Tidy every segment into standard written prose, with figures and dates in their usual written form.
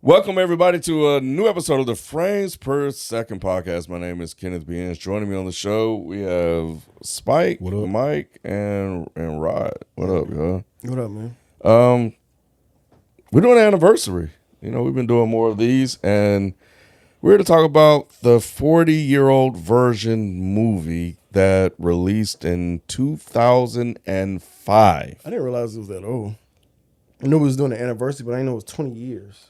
Welcome, everybody, to a new episode of the Frames Per Second podcast. My name is Kenneth Beans. Joining me on the show, we have Spike, Mike, and Rod. What up, y'all? What up, man? We're doing an anniversary. You know, we've been doing more of these, and we're here to talk about the 40-year-old version movie that released in 2005. I didn't realize it was that old. I knew we was doing the anniversary, but I didn't know it was 20 years.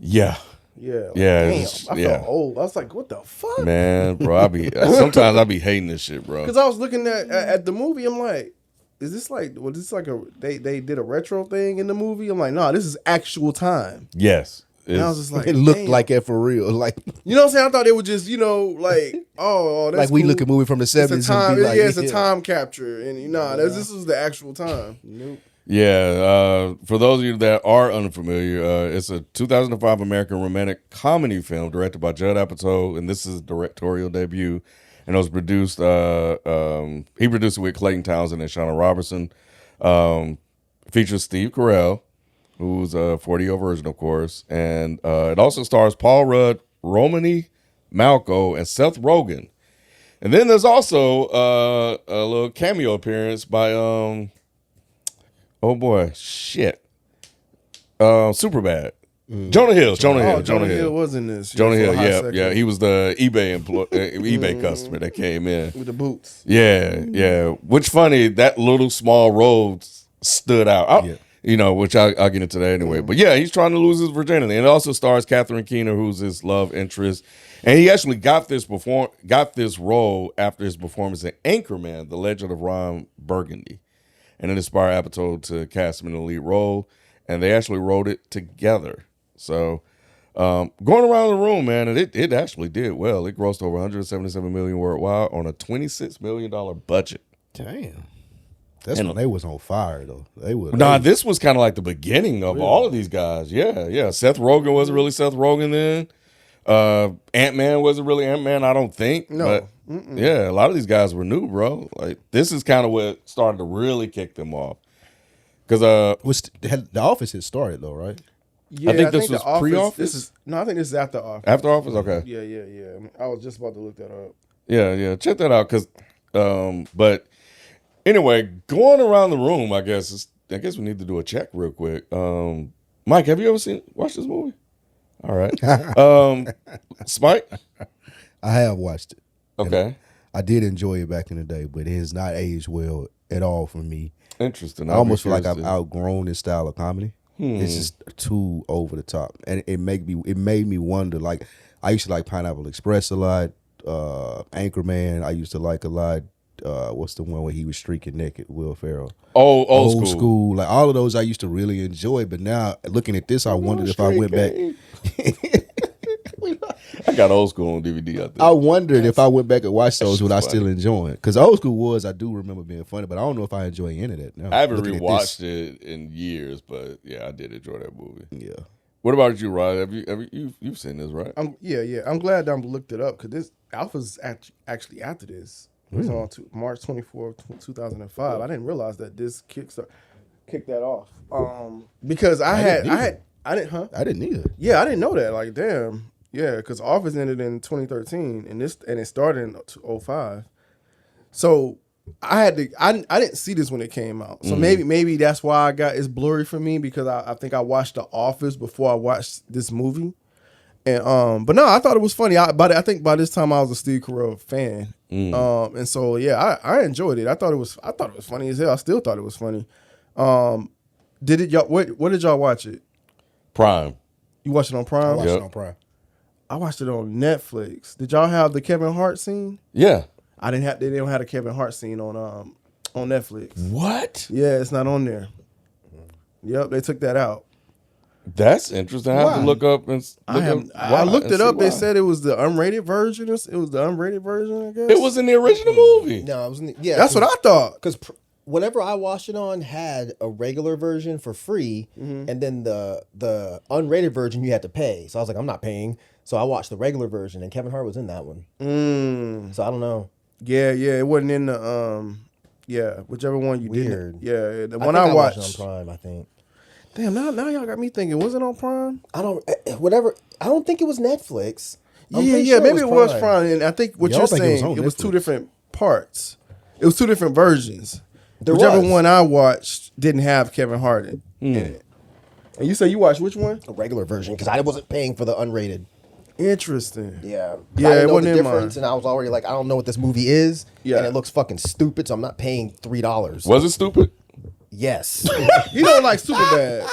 Yeah. Yeah. Yeah. Damn, I felt old. I was like, what the fuck? Man, bro, sometimes I be hating this shit, bro. Because I was looking at the movie, I'm like, is this like, was this like they did a retro thing in the movie? I'm like, nah, this is actual time. Yes. And I was just like, it looked like it for real. Like, you know what I'm saying? I thought it was just, like, oh, that's like we cool. look at movie from the 70s. It's a time, and be like, it's a time capture. And this was the actual time. Nope. Yeah, for those of you that are unfamiliar, it's a 2005 American romantic comedy film directed by Judd Apatow, and this is his directorial debut. And it was produced, he produced it with Clayton Townsend and Shauna Robertson. Features Steve Carell, who's a 40-year version, of course. And it also stars Paul Rudd, Romany Malco, and Seth Rogen. And then there's also a little cameo appearance by... oh boy, shit. Superbad. Jonah Hill. Jonah Hill was in this. Jonah Hill, yeah. He was the eBay customer that came in. With the boots. Yeah. Which funny, that little small role stood out. Which I'll get into that anyway. But yeah, he's trying to lose his virginity. And it also stars Catherine Keener, who's his love interest. And he actually got this role after his performance in Anchorman, The Legend of Ron Burgundy. And it inspired Apatow to cast him in the lead role, and they actually wrote it together. So, going around the room, man, and it actually did well. It grossed over $177 million worldwide on a $26 million budget. Damn. That's when they was on fire, though. This was kind of like the beginning of all of these guys. Yeah. Seth Rogen wasn't really Seth Rogen then. Ant-Man wasn't really Ant-Man, I don't think. No. But yeah, a lot of these guys were new, bro. Like, this is kind of what started to really kick them off. Because The Office had started, though, right? Yeah, I think this was pre-Office. I think this is after Office. After Office, okay. Yeah. I was just about to look that up. Yeah. Check that out, because. But anyway, going around the room, I guess we need to do a check real quick. Mike, have you ever watched this movie? All right. Spike? I have watched it. Okay. I did enjoy it back in the day, but it has not aged well at all for me. Interesting. I almost feel like I've outgrown this style of comedy. It's just too over the top, and it made me wonder. Like, I used to like Pineapple Express a lot, Anchorman. I used to like a lot. What's the one where he was streaking naked? Will Ferrell. Oh, old school. Like, all of those I used to really enjoy, but now looking at this, I wondered if I went back. I got Old School on DVD out there. I wondered if I went back and watched those, would I still enjoy it? Because Old School I do remember being funny, but I don't know if I enjoy any of that now. I haven't rewatched it in years, but yeah, I did enjoy that movie. Yeah. What about you, Rod? You've seen this, right? Yeah. I'm glad that I looked it up, because this Alpha's actually after this. It was on March 24th, 2005. I didn't realize that this kicked that off. Because I didn't either. Yeah, I didn't know that. Like, damn. Yeah, because Office ended in 2013, and it started in 2005. So I didn't see this when it came out. So maybe that's why it's blurry for me, because I think I watched The Office before I watched this movie. And but no, I thought it was funny. I think by this time I was a Steve Carell fan. And so yeah, I enjoyed it. I thought it was funny as hell. I still thought it was funny. Did it y'all what did y'all watch it? Prime. You watched it on Prime? I watched it on Prime. I watched it on Netflix. Did y'all have the Kevin Hart scene? Yeah. They didn't have the Kevin Hart scene on Netflix. What? Yeah, it's not on there. Yep, they took that out. That's interesting. I have to look up and I looked it up. They said it was the unrated version. It was the unrated version, I guess. It was in the original movie. No, it was that's what I thought. Because whenever I watched it on, had a regular version for free, and then the unrated version you had to pay. So I was like, I'm not paying. So I watched the regular version, and Kevin Hart was in that one. So I don't know. Yeah, it wasn't in the whichever one you Weird. did. Yeah, the one I watched on Prime, I think. Damn, now y'all got me thinking. Was it on Prime? I don't think it was Netflix. I'm Yeah, pretty sure maybe it was Prime. And I think what Yeah, I you're don't think it was saying, on it was Netflix. two different parts. It was two different versions. There Whichever was. one I watched didn't have Kevin Hart in it. And you say you watched which one? A regular version because I wasn't paying for the unrated. Interesting. Yeah. Yeah, I it didn't know wasn't the in mine. difference, and I was already like, I don't know what this movie is. Yeah. And it looks fucking stupid, so I'm not paying $3. Was it stupid? Yes. You don't like Superbad.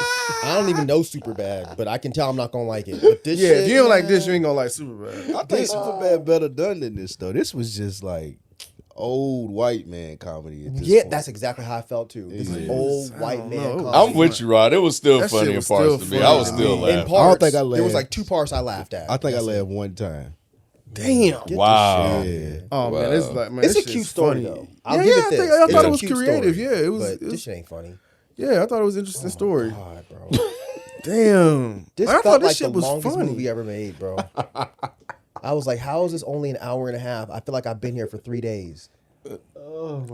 I don't even know Superbad, but I can tell I'm not gonna like it. But this Yeah, shit, if you don't like this, you ain't gonna like Superbad. I think Superbad better done than this though. This was just like old white man comedy. At this yeah, point. that's exactly how I felt too. This Yeah. is old white man know. comedy. I'm with you, Rod. It was still That shit funny in was parts still to me. I was funny. still In laughing. In parts, think I there was laughed. like 2 parts I laughed at. I think I That's it. laughed one time. Damn. Wow. Yeah. Oh man, it's like man, It's this a cute shit's story funny. though. I'll Yeah, give yeah, it I this. think- I It's thought a it was cute creative. story, Yeah, it was- But it this was- shit ain't funny. Yeah, I thought it was an interesting story. God, bro. Damn. This I felt thought this like shit the was longest funny. movie ever made, bro. I was like, how is this only an hour and a half? I feel like I've been here for 3 days.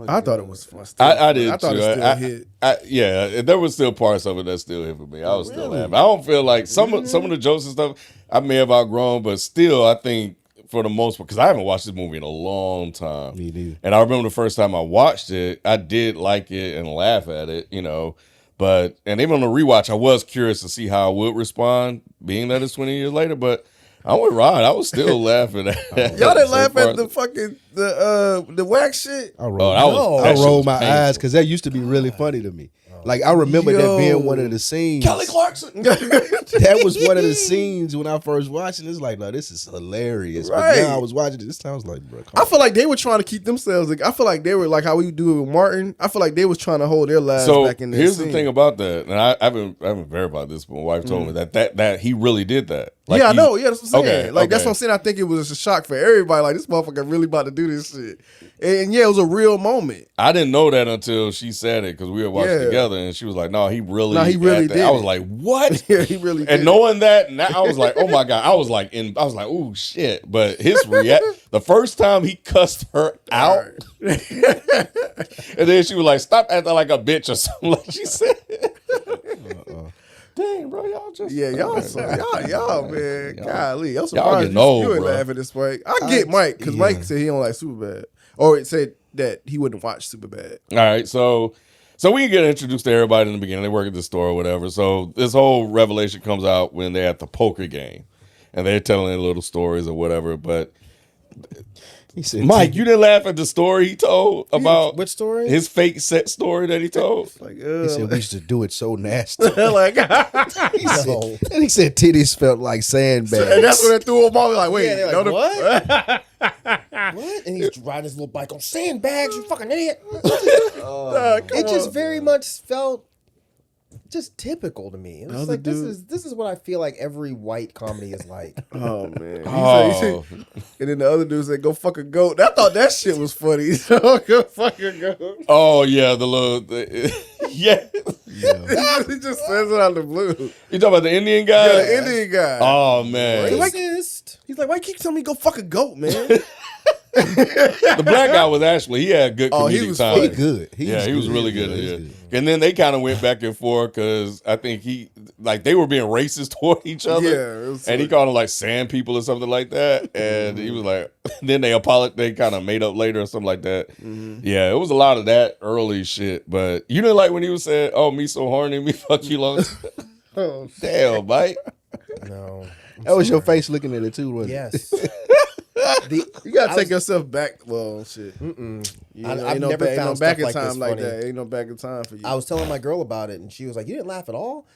I thought it was fun. I did I thought too. it still hit. Yeah, there was still parts of it that still hit for me. I was still laughing. I don't feel like some of the jokes and stuff I may have outgrown, but still, I think for the most part, because I haven't watched this movie in a long time. Me neither. And I remember the first time I watched it, I did like it and laugh at it, But and even on the rewatch, I was curious to see how I would respond, being that it's 20 years later. But I'm with Rod. I was still laughing at Y'all didn't some laugh at parts. the fucking the wax shit. I rolled, Oh, that was- that I shit rolled was my painful. eyes because that used to be really funny to me. Like I remember that being one of the scenes. Kelly Clarkson. That was one of the scenes when I first watched it. It's like, no, this is hilarious. But Right. now I was watching it. This time I was like, bro, come I feel like they were trying to keep themselves. I feel like they were like how we do it with Martin. I feel like they was trying to hold their lives So back in there. here's the thing about that, and I haven't verified this, but my wife told me that he really did that. Like, yeah, I he- know. Yeah, that's what I'm saying. Okay, Like that's okay. what I'm saying. I think it was a shock for everybody. Like this motherfucker really about to do this shit. And yeah, it was a real moment. I didn't know that until she said it because we were watching Yeah. together, and she was like, "No, he really did that." I was it. like, "What?" Yeah, he really did. And knowing that, now I was like, "Oh my god!" I was like, "Oh shit!" But his the first time he cussed her out, and then she was like, "Stop acting like a bitch" or something like she said. Dang, bro, y'all just Yeah, y'all, man. Golly, I'm surprised getting old, you ain't bro. laughing this way. I get Mike because Mike said he don't like Superbad, or it said that he wouldn't watch Superbad. All right, so we get introduced to everybody in the beginning. They work at the store or whatever. So this whole revelation comes out when they're at the poker game, and they're telling their little stories or whatever. But He said, Mike, you didn't laugh at the story he told about Which story? his fake set story that he told. Like, He said we used to do it so nasty. like, He said, and he said titties felt like sandbags. and that's when they threw him off. Like, wait, Yeah, they're no, like, what? What? And he's riding his little bike on sandbags, you fucking idiot. It just very much felt just typical to me. It was Other like dude- this is what I feel like every white comedy is like. Oh man. Oh. And then the other dude said, "Go fuck a goat." I thought that shit was funny. So go fuck a goat. Oh yeah, yeah. He just says it out of the blue. You talking about the Indian guy? Yeah, the Indian guy. Oh man, Racist. He's like, "Why you keep telling me go fuck a goat, man?" the black guy was actually he had good Oh, comedic he was timing. He good. He was really good. He's Yeah. And then they kind of went back and forth because I think they were being racist toward each other. Yeah, it was and he called them like sand people or something like that. And he was like, then they kind of made up later or something like that. Yeah, it was a lot of that early shit. But you didn't like when he was saying, "Oh, me so horny, me fuck you long." Oh, Damn, Mike. No. That was your face looking at it too, wasn't it? Yes. you gotta take yourself back. Well, shit. I've never found back stuff in like time this like funny. that. Ain't no back in time for you. I was telling my girl about it, and she was like, "You didn't laugh at all?"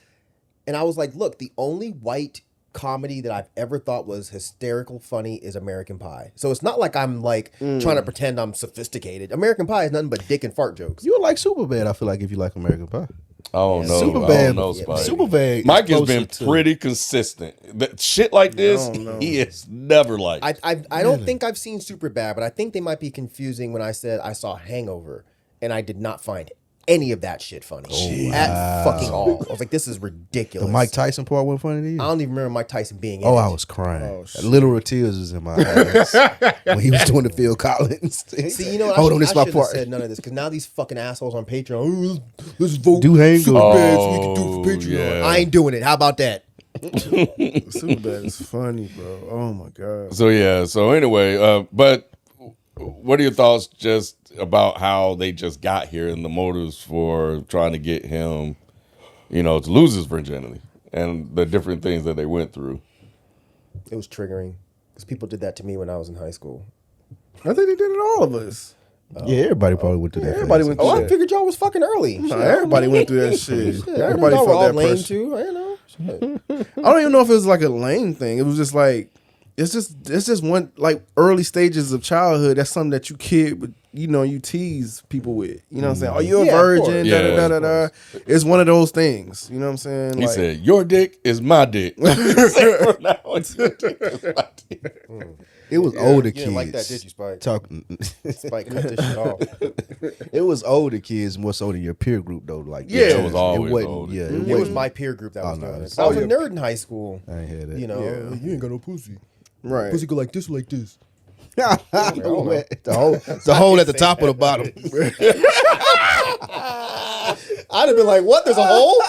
And I was like, "Look, the only white comedy that I've ever thought was hysterical funny is American Pie. So it's not like I'm like trying to pretend I'm sophisticated. American Pie is nothing but dick and fart jokes. You would like Superbad, I feel like, if you like American Pie. I don't know. I Superbad. don't know, Spike. Superbad. Mike is has been closer to- pretty consistent. Shit like this, don't know. he is never like. I don't think I've seen Superbad, but I think they might be confusing when I said I saw Hangover and I did not find any of that shit funny at fucking all. I was like, this is ridiculous. The Mike Tyson part wasn't funny to you? I don't even remember Mike Tyson being in Oh, it. I was crying. Oh, shit. Literal tears was in my eyes when he was doing the Phil Collins. See, you know what? Hold I on, this my shouldn't have part. said none of this because now these fucking assholes on Patreon, let's vote Do hang super on. bad so we can do it for Patreon. yeah. I ain't doing it. How about that? Superbad is funny, bro. Oh my god. So yeah. So anyway, but what are your thoughts just about how they just got here and the motives for trying to get him, to lose his virginity and the different things that they went through? It was triggering because people did that to me when I was in high school. I think they did it to all of us. Yeah, everybody probably went through that. Everybody phase. went through Oh, I that. figured y'all was fucking early. Nah, everybody went through that shit. Everybody y'all were all felt that lame pressure. too. I know. Shit. I don't even know if it was like a lame thing. It was just like it's just one like early stages of childhood. That's something that you you tease people with. You know what I'm saying? Are you a Yeah, of virgin? course. Da, da, Yeah, da, of da, da. It's one of those things. You know what I'm saying? He said, "Your dick is my dick." From now on, your dick is my dick. It was older You kids. didn't like that, did you, Spike? Talking. Spike, cut this shit off. It was older kids more so than your peer group though. Like Yeah. It was always wasn't, older. Yeah, It was my peer group that was no, doing it. it's- I was a yeah. nerd in high school. I ain't had that. You know, Yeah. you ain't got no pussy. right. Pussy go like this or like this. the hole at the top or the bottom. I'd have been like, what? There's a hole?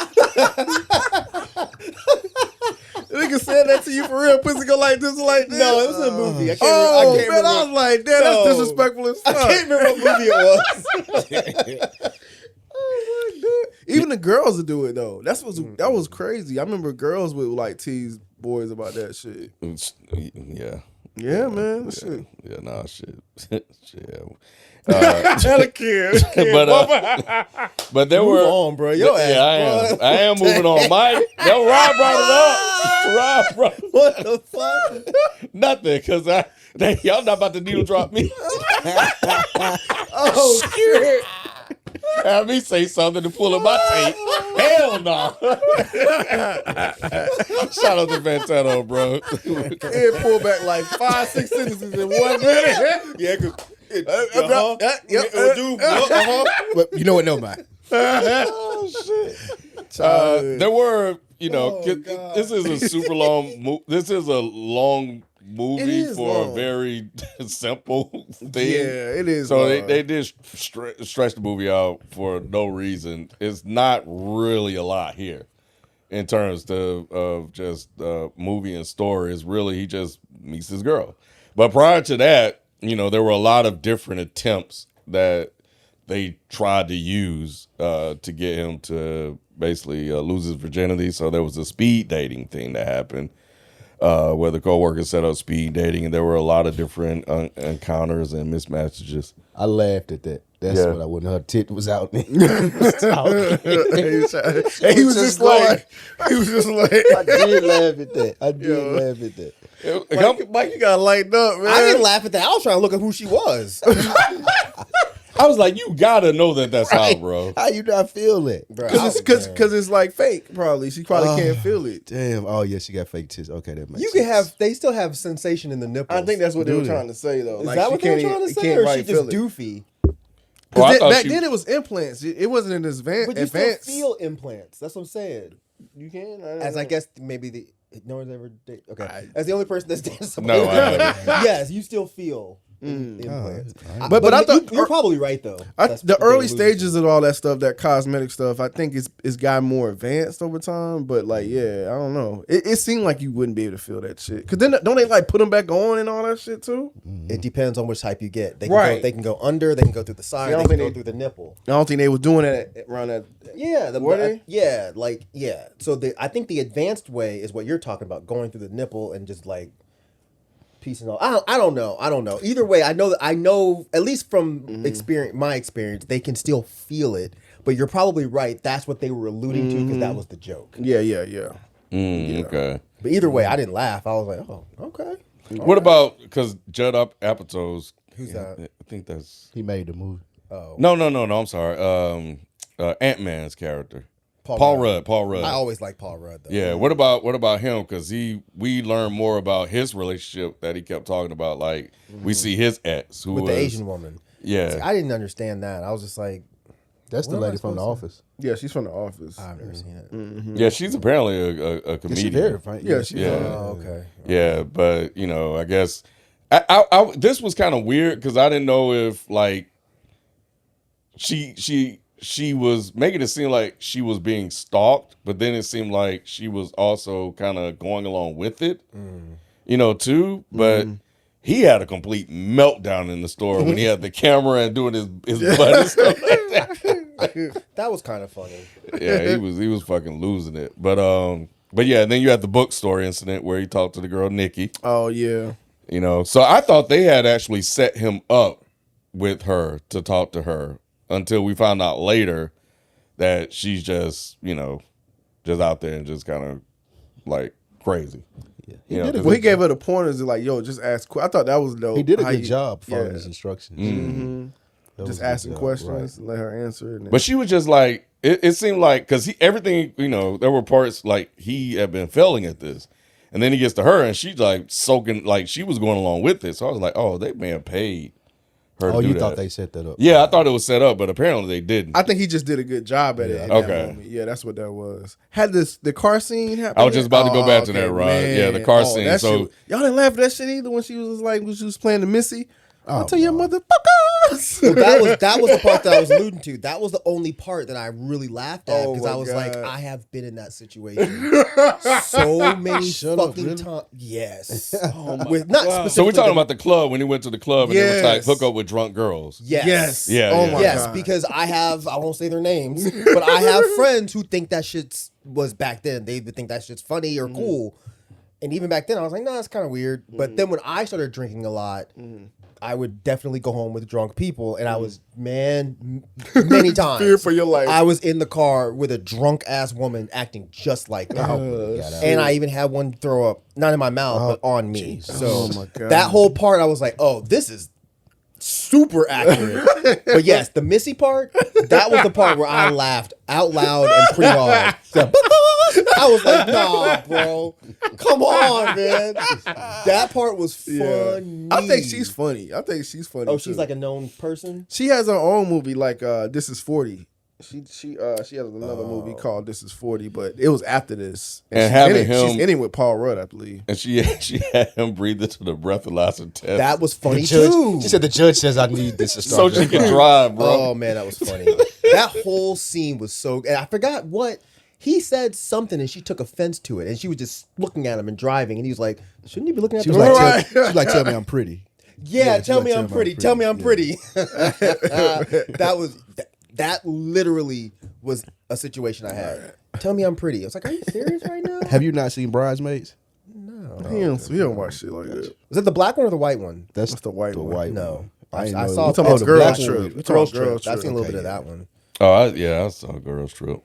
Nigga said that to you for real. Pussy go like this or like this. No, it was a movie. I can't Oh, remember. man, I was like, damn, No. that's disrespectful as fuck. I can't remember what movie it was. Even the girls would do it though. That was crazy. I remember girls would like tease boys about that shit. Yeah. Yeah, man. That shit. Yeah, nah, shit. Shit. Hella kid. But there Move were on, bro. Your ass, yeah, bro. I am moving on. Mike, no, Rob brought it up. Rob brought What the fuck? nothing because y'all not about to needle drop me. Oh, shit. Have me say something to pull up my tape. Hell no. Shout out to Fantano, bro. It pulled back like 5-6 sentences in 1 minute. Yeah, because But you know what? No mind. Oh shit. There were, this is a super long. This is a long movie is for long. a very simple thing. Yeah, it is. So long. they did stretch the movie out for no reason. It's not really a lot here in terms of just movie and story. It's really he just meets his girl. But prior to that, there were a lot of different attempts that they tried to use to get him to basically lose his virginity. So there was a speed dating thing that happened. Where the coworkers set up speed dating, and there were a lot of different encounters and mismatches. I laughed at that. That's Yeah. what I when her tit was out. And he was just like, I did laugh at that. I did laugh at that. Mike, you got lightened up, man. I didn't laugh at that. I was trying to look at who she was. I was like, you gotta know that that's how, bro. How you not feel it? Because it's like fake. Probably she can't feel it. Damn. Oh yeah, she got fake tits. Okay, that makes You sense. can have. They still have sensation in the nipples. I think that's what they were Do trying to say though. Is Like, that she what they're can't trying to even- say, can't or is right she just feel it. doofy? Well, I thought Back she- then it was implants. It wasn't in this But you advanced. still feel implants. That's what I'm saying. You can. As I guess maybe the no one's ever dated. Okay, as the only person that's dated No, somebody. I haven't. Yes, you still feel implants. But I thought you're probably right though. That's the what they early alluded stages of all that stuff, that cosmetic stuff, I think it's gotten more advanced over time. But like, yeah, I don't know. It seemed like you wouldn't be able to feel that shit. Cause then don't they like put them back on and all that shit too? to. It depends on which type you get. They can Right. go, they can go under. They can go through the side. See, I They don't can think go they- through the nipple. I don't think they was doing that around that. Yeah, Were they? yeah. So I think the advanced way is what you're talking about, going through the nipple and just like piecing off. I don't know. Either way, I know at least from my experience, they can still feel it. But you're probably right. That's what they were alluding to because that was the joke. Yeah. Okay. But either way, I didn't laugh. I was like, oh, okay. What about because Judd Apatow's? Who's that? I think that's He made the movie. Oh, no. I'm sorry. Ant-Man's character, Paul Rudd. I always like Paul Rudd though. Yeah. What about him? Because we learned more about his relationship that he kept talking about. Like we see his ex who with was the Asian woman. Yeah. See, I didn't understand that. I was just like, That's the What am I lady from The supposed to- Office. Yeah, she's from The Office. I've never seen it. Yeah, she's apparently a She's comedian. very funny. Yeah, she's Yeah. Oh, okay. Yeah, but I guess this was kind of weird because I didn't know if like she was making it seem like she was being stalked, but then it seemed like she was also kind of going along with it, too. But he had a complete meltdown in the store when he had the camera and doing his butt and stuff like that. That was kind of funny. Yeah, he was fucking losing it. But yeah, and then you had the bookstore incident where he talked to the girl Nikki. Oh yeah. So I thought they had actually set him up with her to talk to her until we found out later that she's just, just out there and just kind of like crazy. Yeah. Well, he gave her the pointers like, yo, just ask. I thought that was dope. He did a How good you- job following yeah. his instructions. That was Just a good asking job, questions, right. let her answer it. But she was just like, it seemed like, because everything, there were parts like he had been failing at this. And then he gets to her and she's like soaking, like she was going along with it. So I was like, oh, they may have paid her to do you that. thought they set that up? Yeah, I thought it was set up, but apparently they didn't. I think he just did a good job at it. In Okay. That moment. Yeah, that's what that was. Had the car scene happen? I was just about to go back to that, Rod. man. Yeah, the car scene. that So shit- y'all didn't laugh at that shit either when she was playing the Missy. I'll tell your motherfuckers. Well, that was the part that I was alluding to. That was the only part that I really laughed at Oh because my I was like, God. I have been in that situation so many fucking times. Yes. With not so we're specifically talking the- about the club when he went to the club and they were like Yes. hook up with drunk girls. Yes. Yes. Yeah, Oh yeah. my Yes, God. because I won't say their names, but I have friends who think that shit was back then. They would think that shit's funny or cool. And even back then, I was like, no, that's kind of weird. But then when I started drinking a lot, I would definitely go home with drunk people. And I was, many times. Fear for your life. I was in the car with a drunk ass woman acting just like that. And I even had one throw up, not in my mouth, but on me. So Oh my God. that whole part, I was like, oh, this is super accurate. But yes, the Missy part, that was the part where I laughed out loud and pretty hard. I was like, nah, bro. Come on, man. That part was funny. I think she's funny. Oh, she's like a known person? She has her own movie like This Is 40. She has another movie called This Is 40, but it was after this. And she's having in it. him- She's in it with Paul Rudd, I believe. And she had him breathe into the breathalyzer test. That was funny The judge, too. she said the judge says I need this to so start. she can drive, bro. Oh man, that was funny. That whole scene was so. And I forgot what he said something, and she took offense to it, and she was just looking at him and driving, and he was like, "Shouldn't you be looking at She the was like, right?" she's like, tell me I'm pretty. Yeah, she's tell like, me I'm pretty. Tell me I'm pretty. That literally was a situation I had. Tell me I'm pretty. I was like, are you serious right now? Have you not seen Bridesmaids? We don't watch shit like that. Was it the black one or the white one? That's What's the white one? white No. one. I ain't know. saw We talking about the Girls black Trip. one. We talking Girls about Girls Trip. I've seen a little Okay, bit of yeah. that one. I saw Girls Trip.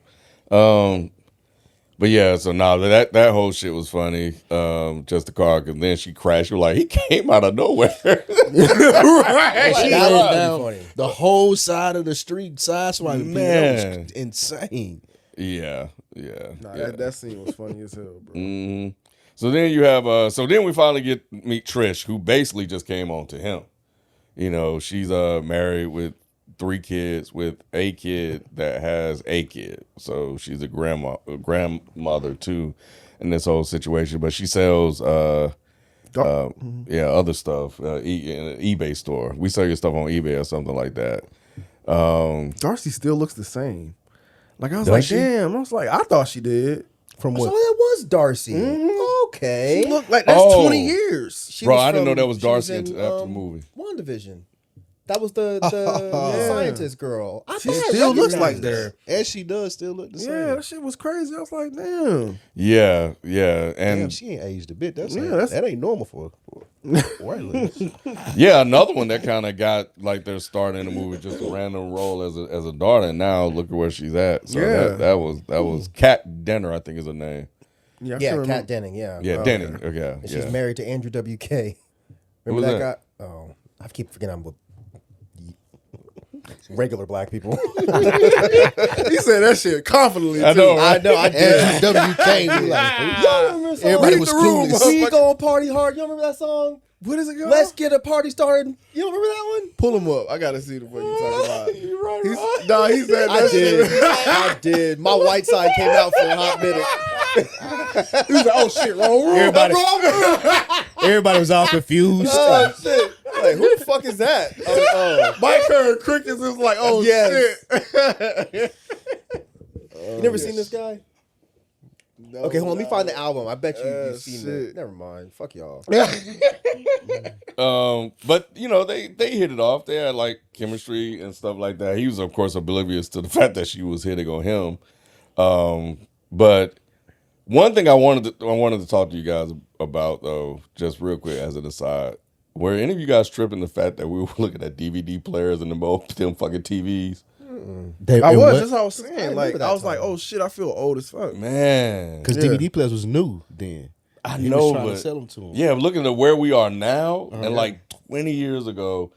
But yeah, so that whole shit was funny. Just the car, because then she crashed. You're like, he came out of nowhere. Right. She That ran was down pretty funny. the whole side of the street, sideswiping people. That Man. was insane. yeah. That scene was funny as hell, bro. Mhm. So then you have so then we finally meet Trish, who basically just came on to him. She's married with 3 kids with a kid that has a kid. So she's a grandmother too in this whole situation. But she sells other stuff in an eBay store. We sell your stuff on eBay or something like that. Darcy still looks the same. Like I was Does like, she? damn. I was like, I thought she did. From So what? that was Darcy. Okay. She looked like that's Oh. 20 years. She Bro, was I didn't know from- that was she was Darcy in, after the movie. WandaVision. That was the Yeah. scientist girl. I She thought I still looks like recognized that. And she does still look the same. Yeah, that shit was crazy. I was like, damn. Yeah. Damn, And she ain't aged a bit. Yeah, That ain't normal for white ladies. yeah, another one that kind of got like their start in the movie, just a random role as a daughter. And now look at where she's at. So Yeah. that was Kat Denner, I think is her name. Yeah, I Yeah, can't remember. Kat Denning. Yeah. Yeah, Denning. Okay. And Yeah. she's married to Andrew WK. Who's Remember that that? guy? Oh, I keep forgetting I'm with regular black people. He said that shit confidently, I too. know, right? I know. I did. Andrew WK. We like, Y'all remember the song? everybody Read was the room, clueless. We gonna party hard. You remember that song? What is it called? Let's get a party started. You don't remember that one? Pull him up. I gotta see the fuck you talking about. You right, He's, right. nah, he said I that did. shit. I did. My white side came out for a hot minute. He was like, oh shit, wrong. Everybody was all confused. Oh shit! Like, who the fuck is that? Oh, Mike heard crickets is like, oh Yes. shit. you never seen this guy? No, Okay, hold on. Let me find the album. I bet you've seen shit. it. Never mind. Fuck y'all. But you know, they hit it off. They had like chemistry and stuff like that. He was, of course, oblivious to the fact that she was hitting on him. But one thing I wanted to talk to you guys about, though, just real quick as an aside, were any of you guys tripping the fact that we were looking at DVD players and them fucking TVs? I was. That's what I was saying. remember Like, that I was like, time. oh shit, I feel old as fuck. Man, Because DVD players was new then. I He know, was trying but to sell them to him. yeah, looking at where we are now and like 20 years ago,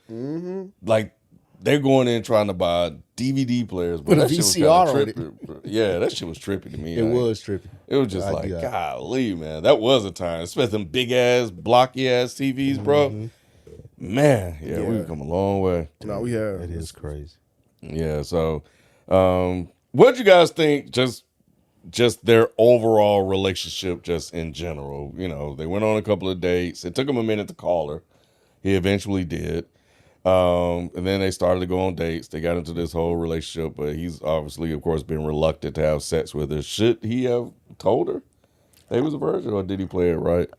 like they're going in trying to buy DVD players, but With a that shit was VCR kinda on it. trippy, bro. Yeah, that shit was trippy to me. It Like, was trippy. It was just I like, get it. golly, man, that was a time. Especially them big ass, blocky ass TVs, bro. Man, yeah, we've come a long way. No, we have. It is crazy. Yeah, so what do you guys think? Just their overall relationship, just in general. You know, they went on a couple of dates. It took him a minute to call her. He eventually did. And then they started to go on dates. They got into this whole relationship, but he's obviously, of course, been reluctant to have sex with her. Should he have told her that he was a virgin, or did he play it right?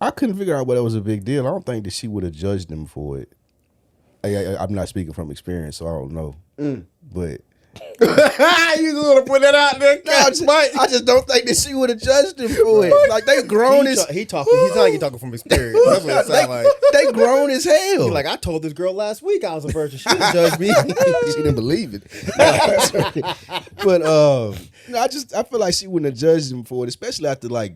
I couldn't figure out whether it was a big deal. I don't think that she would have judged him for it. I'm not speaking from experience, so I don't know. But You just want to put that out there, I just don't think that she would have judged him for it. Like they grown as He's not even talking from experience. That's what it sounds like. they grown as hell. He's like, I told this girl last week I was a virgin. She didn't judge me. she didn't believe it. But I feel like she wouldn't have judged him for it, especially after like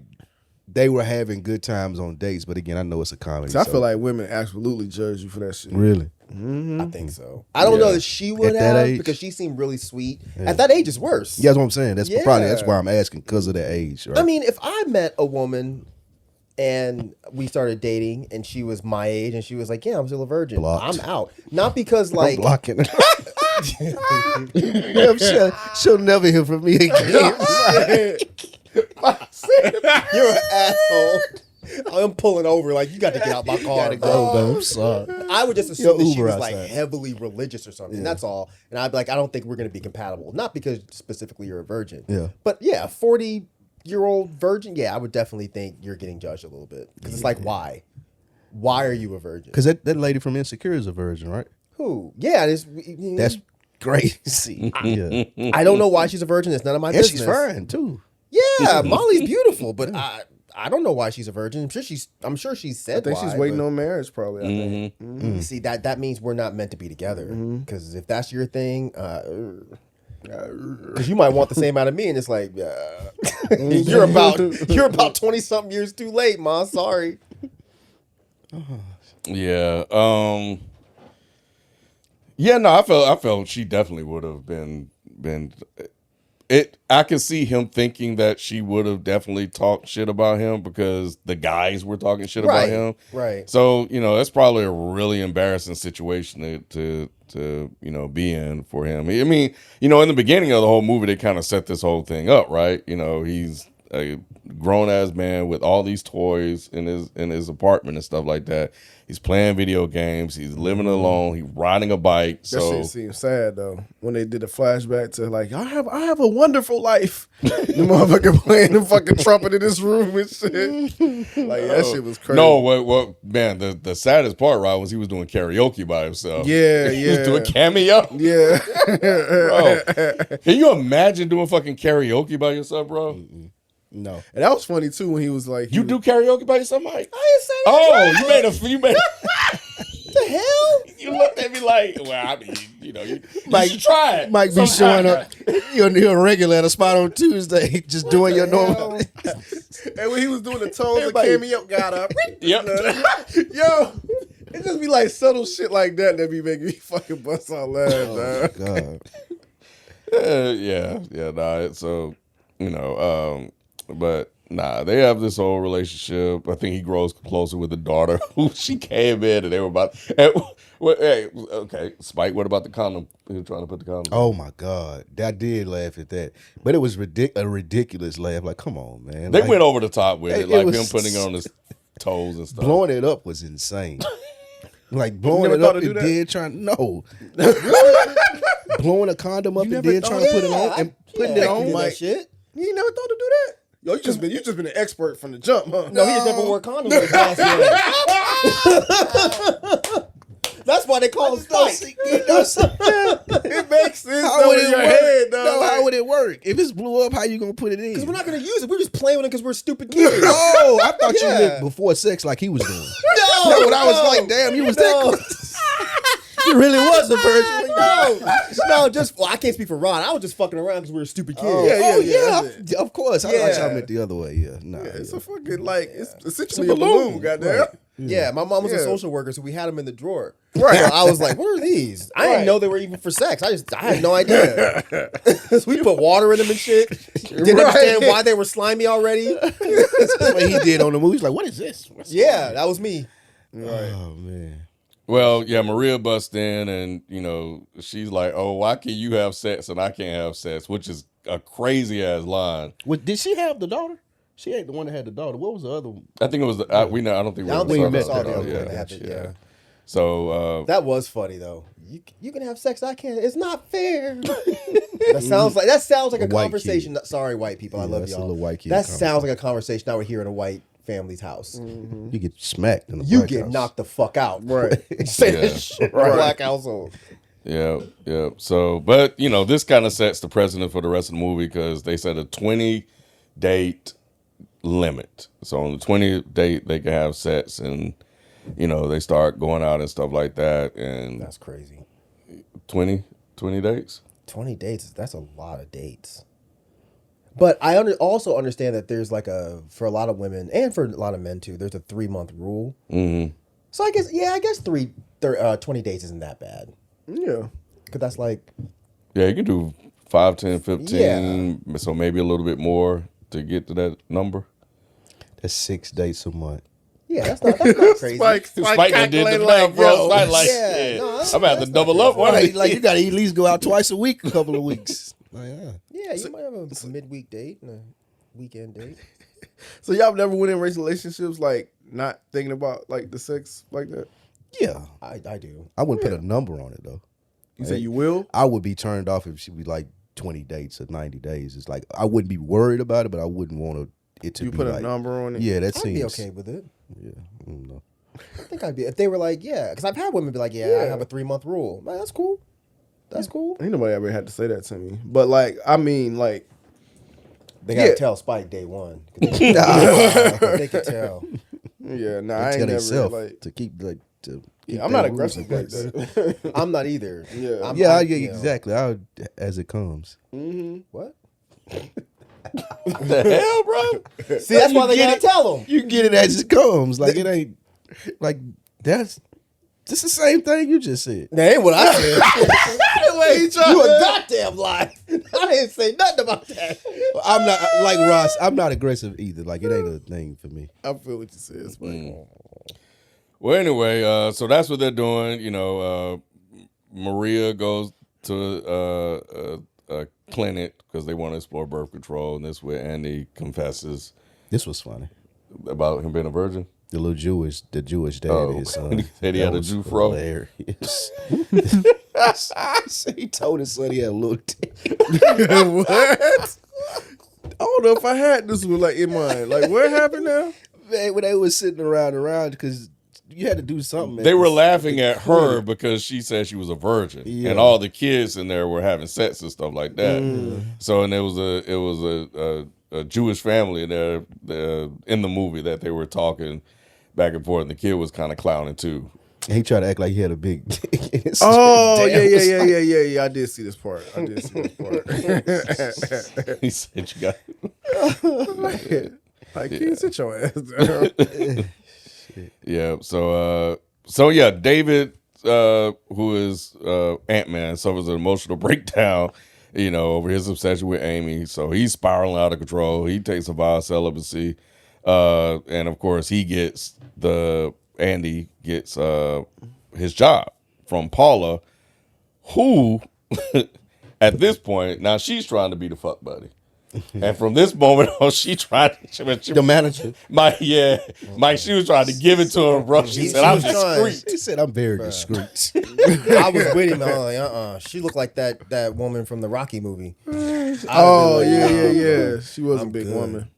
they were having good times on dates. But again, I know it's a comedy. So I feel like women absolutely judge you for that shit. really. I think so. I don't know that she would At that have age? because she seemed really sweet. At that age, it's worse. Yeah, that's what I'm saying. That's probably Yeah. why I'm asking because of the age. Right? I mean, if I met a woman and we started dating and she was my age and she was like, yeah, I'm still a virgin, Blocked. I'm out. Not because like blocking her. she'll never hear from me again. you're an asshole. I'm pulling over like you got to get out my car. I'm sorry. I would just assume that she Uber was like outside. heavily religious or something. That's all. And I'd be like, I don't think we're going to be compatible. Not because specifically you're a virgin. Yeah. But yeah, a 40-year-old virgin. Yeah, I would definitely think you're getting judged a little bit because it's like, why? Why are you a virgin? Because that lady from Insecure is a virgin, right? Who? Yeah, That's crazy. Yeah. I don't know why she's a virgin. It's none of my And business. she's fine too. Yeah, Molly's beautiful, but I don't know why she's a virgin. I'm sure she I said think why, she's waiting but- on marriage, probably. I think. See, that means we're not meant to be together. Because if that's your thing, because you might want the same out of me, and it's like, you're about 20-something years too late, ma. Sorry. Yeah. Yeah, no, I felt she definitely would have been it. I can see him thinking that she would have definitely talked shit about him because the guys were talking shit about him. Right. So, you know, that's probably a really embarrassing situation to be in for him. I mean, you know, in the beginning of the whole movie, they kind of set this whole thing up, right? You know, he's a grown ass man with all these toys in his apartment and stuff like that. He's playing video games. He's living alone. He's riding a bike. That So shit seems sad though. When they did a flashback to like, I have a wonderful life. The motherfucker playing the fucking trumpet in this room and shit. Like that shit was crazy. no, what man? The saddest part, right, was he was doing karaoke by himself. Yeah, he was yeah. doing cameo. Yeah. Bro, can you imagine doing fucking karaoke by yourself, bro? No. And that was funny too when he was like, You do karaoke by yourself, Mike? I ain't saying Oh, you made the hell? you looked at me like, well, I mean, you know, you should try it. Might be sometime. showing up. You're a regular at a spot on Tuesday, just doing your normal. and when he was doing the tones, Everybody- the cameo got up. Yep. Yo, it just be like subtle shit like that that be making me fucking bust out laughing. dog. God. Yeah. Nah, so, you know, but Nah, they have this whole relationship. I think he grows closer with the daughter who she came in and they were about. Hey, okay, Spike. What about the condom? He was trying to put the condom. Oh my God, I did laugh at that, but it was a ridiculous laugh. Like, come on, man. They Like, went over the top with it, like was- him putting it on his toes and stuff. blowing it up was insane. Like blowing never it thought up to do and that? then trying no, blowing a condom up and never then thought- trying to put it on and putting it I on. did Like, that shit. You ain't never thought to do that? Yo, you just been an expert from the jump, huh? No, he just never wore condoms. With his ass. That's why they call him Spike. It makes sense. How would in it your work? head, dog. No, Like, how would it work? If it's blew up, how you gonna put it in? Because we're not going to use it. We're just playing with it because we're stupid kids. Oh, I thought you Yeah. meant before sex, like he was doing. No, No, and I was like, damn, you was that close. You really was a virgin. No, just I can't speak for Ron. I was just fucking around because we were stupid kids. Yeah, Of course. I thought Yeah. y'all meant the other way. Yeah, nah. it's a fucking it's essentially It's a balloon, goddamn. Right. Yeah, my mom was a Yeah. social worker, so we had them in the drawer. Right. So I was like, "What are these?" I didn't know they were even for sex. I had no idea. So we put water in them and shit. Didn't understand why they were slimy already. That's what he did on the movie. He's like, what is this? Yeah, that was me. Oh, man. Well, yeah, Maria busts in and, she's like, oh, why can you have sex and I can't have sex? Which is a crazy ass line. Did she have the daughter? She ain't the one that had the daughter. What was the other one? I think it was, I don't think we I don't think ever we that. saw the Oh, other one that had it. Yeah. So, That was funny though. You can have sex, I can't. It's not fair. that sounds like a White conversation. Sorry, white people. I Yeah, love that's a y'all. little white kid That sounds like a conversation I would hear in a white family's house. You get smacked in the You black get house. knocked the fuck out. Right. Say Yeah. that shit in a black household. yeah. So, but, this kind of sets the precedent for the rest of the movie because they set a 20-date limit. So on the 20th date, they can have sex and, they start going out and stuff like that. And That's crazy. 20 dates? 20 dates, that's a lot of dates. But I also understand that there's for a lot of women and for a lot of men too, there's a 3-month rule. Mm-hmm. So I guess 20 dates isn't that bad. Yeah. Because that's like, Yeah, you can do 5, 10, 15, so maybe a little bit more to get to that number. That's 6 dates a month. yeah, that's not crazy. Spike done did the calculating math, bro. Spike like, Yeah, shit. no, I'm about to double up one of Right, these. like you got to at least go out twice a week, a couple of weeks. Like, yeah. Yeah, you might have a midweek date and a weekend date. So y'all never went in relationships like not thinking about like the sex like that? Yeah. I do. I wouldn't put a number on it, though. You say you will? I would be turned off if she be like 20 dates or 90 days. It's like, I wouldn't be worried about it, but I wouldn't want it to You be put like, a number on it? yeah, that I'd seems. be okay with it. Yeah, I don't know. I think I'd be if they were like, yeah, because I've had women be like, yeah, I have a 3-month rule. Man, that's cool. That's cool. Ain't nobody ever had to say that to me. But like, I mean, like, They gotta Yeah. tell Spike day one. They can tell. yeah, nah, They I tell ain't never themselves like. to keep like to. Keep Yeah, I'm their not rules aggressive in like place. that. I'm not either. Yeah. Yeah, you know. exactly. As it comes. What? the hell, bro? See, that's why they get gotta it. tell them. You get it as it comes. Like it ain't like that's just the same thing you just said. That ain't what I said. You You a goddamn lie. I didn't say nothing about that. I'm not like Ross. I'm not aggressive either. Like it ain't a thing for me. I feel what you said. Spike. Well, anyway, so that's what they're doing. Maria goes to a clinic because they want to explore birth control, and this is where Andy confesses This was funny. about him being a virgin. The Jewish dad, Oh, his son. he said he had a was Jew fro. hilarious. He told his son he had a little dick. What? I don't know if I had this one like in mind. Like, what happened now? Man, when they was sitting around because you had to do something. They were laughing at her because she said she was a virgin, Yeah. and all the kids in there were having sex and stuff like that. So, and it was a Jewish family there in the movie that they were talking back and forth, and the kid was kind of clowning too. And he tried to act like he had a big dick. Oh, Damn, it's like- yeah. I did see this part. He said, "You got." Like, can you sit your ass down? Yeah. So yeah, David, who is Ant-Man, suffers an emotional breakdown over his obsession with Amy. So he's spiraling out of control. He takes a vow of celibacy. And of course Andy gets his job from Paula, who at this point, now she's trying to be the fuck buddy. And from this moment on, she tried to... The manager. She was trying to give it to him, bro. She said, I'm discreet. He said, I'm very discreet. I was with him. She looked like that woman from the Rocky movie. Yeah. She was a big woman.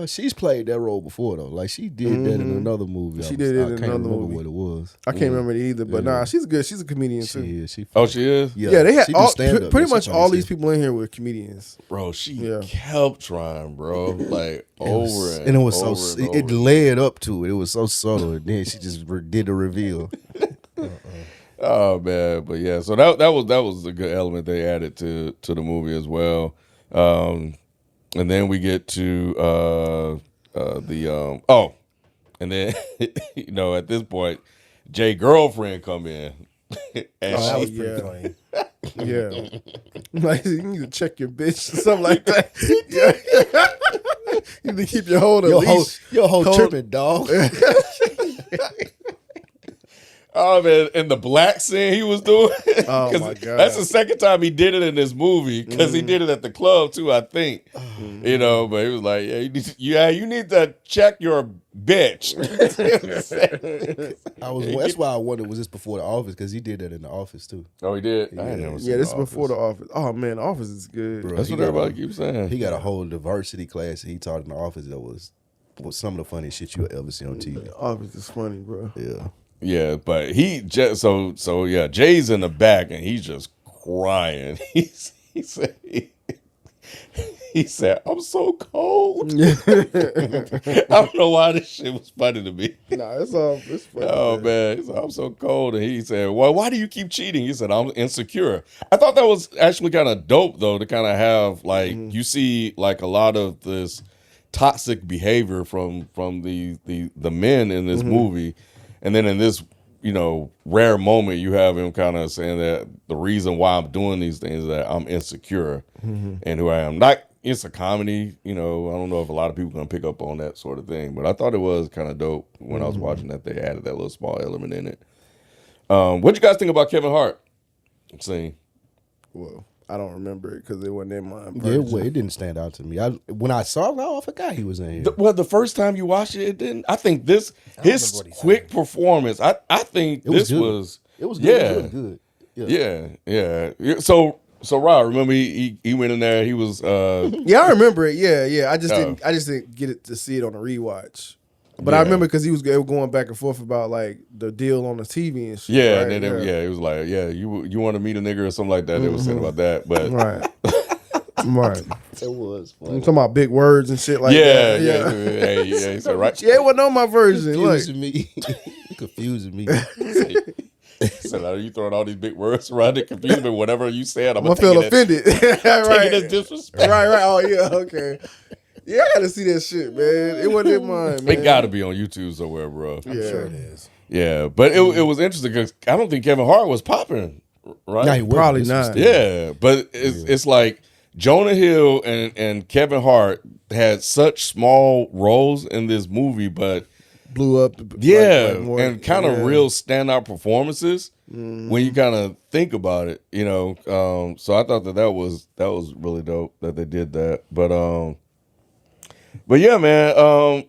She's played that role before, though. Like, she did that in another movie. She did it in another movie. What it was. I can't remember it either, but nah, she's good. She's a comedian, too. She is. She is? Yeah, they had she do stand-up. pretty much all these people in here were comedians. Bro, she kept trying, bro. Like, and it was so... It led up to it. It was so subtle, and then she just did the reveal. Oh, man. But, yeah, so that was a good element they added to the movie as well. And then we get to... and then at this point, Jay girlfriend come in. And that was pretty funny. Yeah, like you need to check your bitch or something like that. You need to keep your hold on leash. Your whole tripping, dog. Oh man, and the black scene he was doing. Oh my god, that's the second time he did it in this movie because he did it at the club too, I think. But he was like, you need to check your bitch. That's why I wondered, was this before The Office? Because he did that in The Office too. Oh, he did. Yeah, this is before The Office. Oh man, The Office is good. Bro, that's what everybody keeps saying. He got a whole diversity class that he taught in The Office that was some of the funniest shit you'll ever see on TV. The Office is funny, bro. Yeah. Yeah, but he just Jay's in the back and he's just crying. He said, I'm so cold. I don't know why this shit was funny to me. Nah, it's funny. Oh man, he said, I'm so cold. And he said, well, why do you keep cheating? He said, I'm insecure. I thought that was actually kind of dope though, to kind of have like you see like a lot of this toxic behavior from the men in this movie. And then in this, rare moment, you have him kind of saying that the reason why I'm doing these things is that I'm insecure and who I am. It's a comedy, I don't know if a lot of people are going to pick up on that sort of thing, but I thought it was kind of dope when I was watching that they added that little small element in it. What you guys think about Kevin Hart scene? Well, I don't remember it because it wasn't in my it didn't stand out to me. When I saw it, I forgot he was in here. The first time you watched it didn't. I think his quick performance. I think this was. It was good. Yeah. So Rob, remember he went in there. He was. Yeah, I remember it. Yeah. I just didn't get it to see it on a rewatch. But I remember because they were going back and forth about like the deal on the TV and shit. Yeah, right? and then it was like, you want to meet a nigga or something like that. They were saying about that, but right. It was funny. I'm talking about big words and shit like that. Yeah. He said, right. Yeah, it wasn't on my version. Confusing me. He said, you throwing all these big words around it, confusing me. Whatever you said, I'm gonna feel offended. Right. Taking it as disrespect. Right. Oh yeah, okay. Yeah, I gotta see that shit, man. It wasn't in mine, man. It gotta be on YouTube somewhere, bro. I'm sure it is. Yeah, but it was interesting because I don't think Kevin Hart was popping, right? No, he probably not. Yeah, but it's like Jonah Hill and Kevin Hart had such small roles in this movie, but blew up. And kind of real standout performances when you kind of think about it, So I thought that was really dope that they did that, But yeah, man.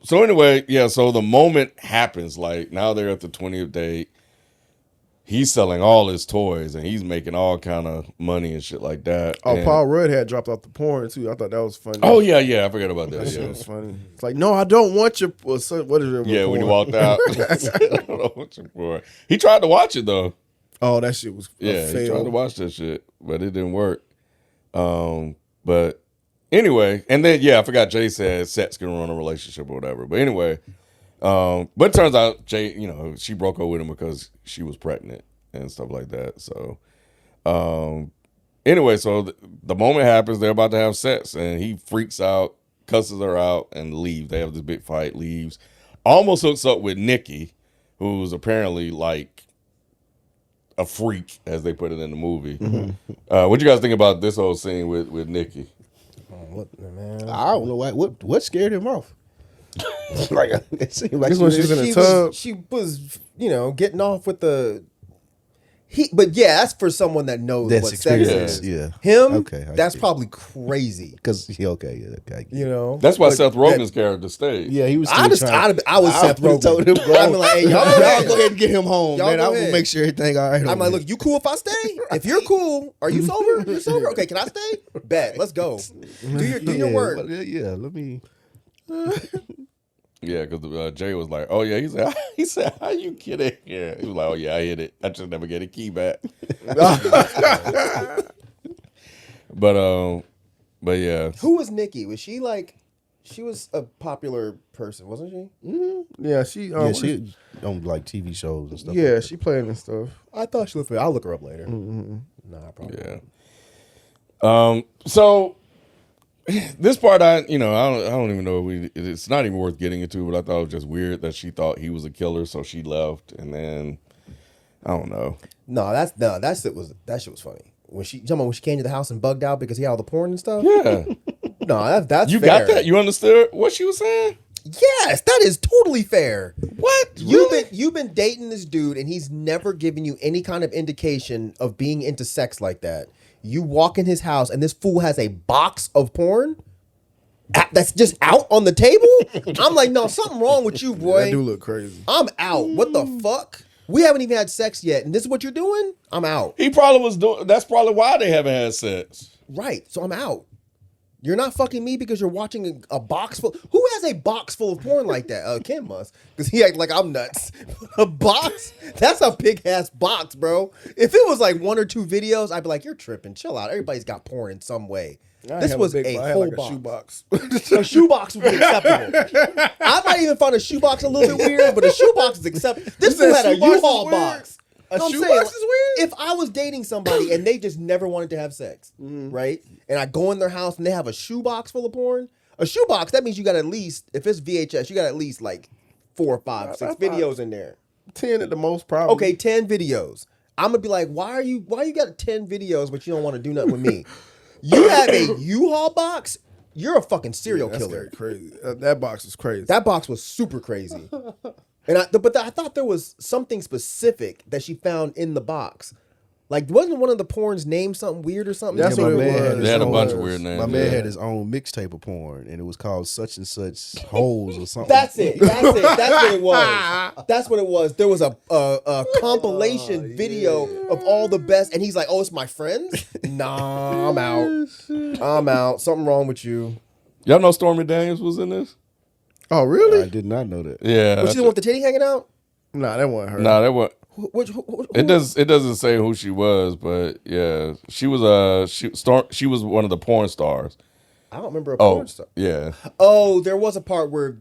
So anyway, so the moment happens, like now they're at the 20th date. He's selling all his toys and he's making all kind of money and shit like that. Oh, and Paul Rudd had dropped off the porn too. I thought that was funny. Oh yeah, I forgot about that. That shit was funny. It's like, no, I don't want your. What is it? Yeah, when he walked out. I don't want your porn. He tried to watch it though. Oh, that shit was he tried to watch that shit, but it didn't work. But anyway, and then I forgot Jay said sex can ruin a relationship or whatever. But anyway, but it turns out Jay, she broke up with him because she was pregnant and stuff like that. So, anyway, so the moment happens, they're about to have sex, and he freaks out, cusses her out, and leaves. They have this big fight, leaves. Almost hooks up with Nikki, who's apparently like a freak, as they put it in the movie. What you guys think about this whole scene with Nikki? Man. I don't know what scared him off. Like it seemed like This one she's in a She tub. was, getting off with the. But yeah, that's for someone that knows That's what sex experience, is. yeah. Him, Okay, I that's see. probably crazy. because okay. That's why But Seth Rogen's character stayed. Yeah, he was. I was Seth Rogen. Told him, go. I'm like, hey, y'all y'all go ahead and get him home, Y'all man. go I will ahead. make sure everything all right. I'm like, look, you cool if I stay? If you're cool, are you sober? You're sober? Okay, can I stay? Bet. Let's go. Do your work. Yeah, let me. Yeah, because Jay was like, "Oh yeah," he said, "How you get in here?" He was like, "Oh yeah, I hit it. I just never get a key back." But yeah, Who was Nikki? Was she like? She was a popular person, wasn't she? Yeah, she. Yeah, she on like TV shows and stuff. Yeah, like that. she playing and stuff. I thought she looked. I'll look her up later. Nah, probably. yeah. So this part, I don't even know. It's not even worth getting into, but I thought it was just weird that she thought he was a killer, so she left, and then I don't know. That shit was funny. When she came to the house and bugged out because he had all the porn and stuff. Yeah, No, that's you fair. got that? You understood what she was saying? Yes, that is totally fair. What? You've been dating this dude and he's never given you any kind of indication of being into sex like that. You walk in his house and this fool has a box of porn that's just out on the table. I'm like, no, something wrong with you, boy. That do look crazy. I'm out. What the fuck? We haven't even had sex yet, and this is what you're doing? I'm out. He probably was doing. That's probably why they haven't had sex. Right. So I'm out. You're not fucking me because you're watching a box full. Who has a box full of porn like that? Kim must, because he act like I'm nuts. A box? That's a big ass box, bro. If it was like one or two videos, I'd be like, you're tripping. Chill out. Everybody's got porn in some way. This was a whole like box. A shoebox. A shoebox would be acceptable. I might even find a shoebox a little bit weird, but a shoebox is acceptable. This said dude had a shoebox is U-Haul weird? box. A I'm shoebox saying, is weird? If I was dating somebody and they just never wanted to have sex, right? And I go in their house and they have a shoebox full of porn, a shoebox, that means you got at least, if it's VHS, you got at least like 4 or 5, 6 videos in there. 10 at the most, probably. Okay, 10 videos. I'm gonna be like, why you got 10 videos but you don't want to do nothing with me? You have a U-Haul box, you're a fucking serial That's killer. crazy. That box is crazy. That box was super crazy. And I thought there was something specific that she found in the box. Like, wasn't one of the porns named something weird or something? That's Yeah, what my it man was. had his They had a own- bunch of weird names. My man yeah. had his own mixtape of porn, and it was called such and such holes or something. That's it. That's what it was. That's what it was. There was a compilation video of all the best, and he's like, "Oh, it's my friends." Nah, I'm out. I'm out. Something wrong with you. Y'all know Stormy Daniels was in this? Oh, really? I did not know that. Yeah. Was she the one with the titty hanging out? Nah, that wasn't her. Nah, that was. Who- It doesn't say who she was, but yeah, she was she was one of the porn stars. I don't remember a Oh, porn star. yeah. Oh, there was a part where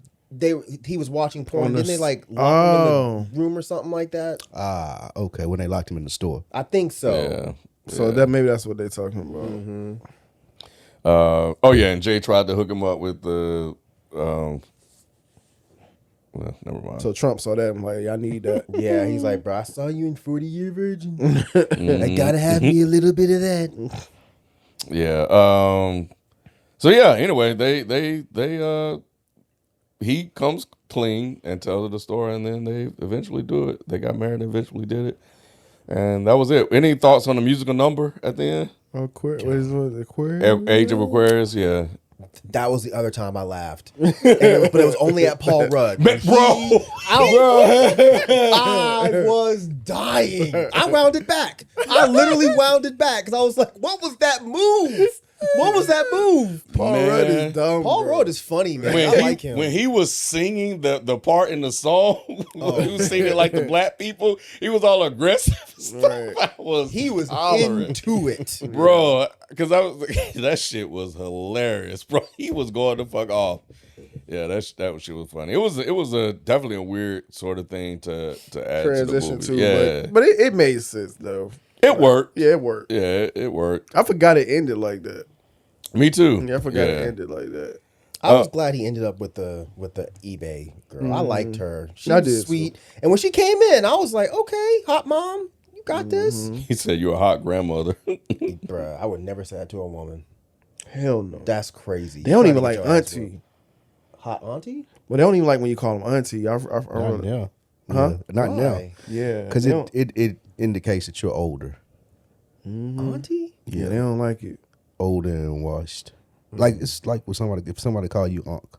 he was watching porn. On the Didn't they s- like lock him Oh. in the room or something like that? Ah, okay. When they locked him in the store. I think so. Yeah. So that maybe that's what they're talking about. Oh yeah, and Jay tried to hook him up with the. Well, never mind. So Trump saw that and like, I need that. Yeah, he's like, bro, I saw you in 40-Year Virgin. I gotta have me a little bit of that. Yeah. So yeah. Anyway, they he comes clean and tells her the story, and then they eventually do it. They got married, and eventually did it, and that was it. Any thoughts on the musical number at the end? What is it? Aquarius? Age of Aquarius. Yeah. That was the other time I laughed. But it was only at Paul Rudd. Bro. I was dying. I wound it back. I literally wound it back because I was like, what was that move? What was that move? Paul Man. Rudd is dumb. Paul bro. Rudd is funny, man. I like him. When he was singing the part in the song, when he was singing like the black people, he was all aggressive. Right. He was hollering. into it. Bro, because I was that shit was hilarious, bro. He was going the fuck off. Yeah, that shit was funny. It was definitely a weird sort of thing to add Transition to to, the movie. Yeah, but it made sense though. it worked. Yeah, it worked. Yeah, it worked. I forgot it ended like that. Me too. Yeah, I forgot it ended like that. I was glad he ended up with the eBay girl. I liked her. She I was did, sweet. And when she came in, I was like, okay, hot mom, You got this, He said you're a hot grandmother. bruh. I would never say that to a woman. Hell no. That's crazy. They don't Trying even to like get your ass auntie. Hot auntie? Well, they don't even like when you call them auntie. I Not wrote, now. Huh? Yeah, not now. Why? yeah. Because they don't- it indicates that you're older. Auntie? yeah, they don't like it. Older and washed. Like it's like with somebody if somebody call you Unc,